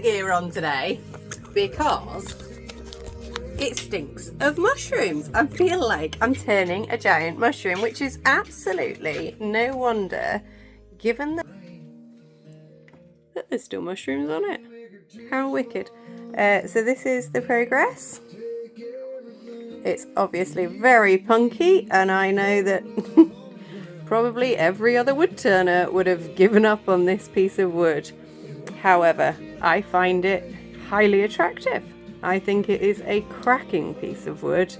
gear on today because it stinks of mushrooms. I feel like I'm turning a giant mushroom, which is absolutely no wonder given that there's still mushrooms on it. How wicked. So this is the progress. It's obviously very punky, and I know that probably every other wood turner would have given up on this piece of wood. However, I find it highly attractive. I think it is a cracking piece of wood.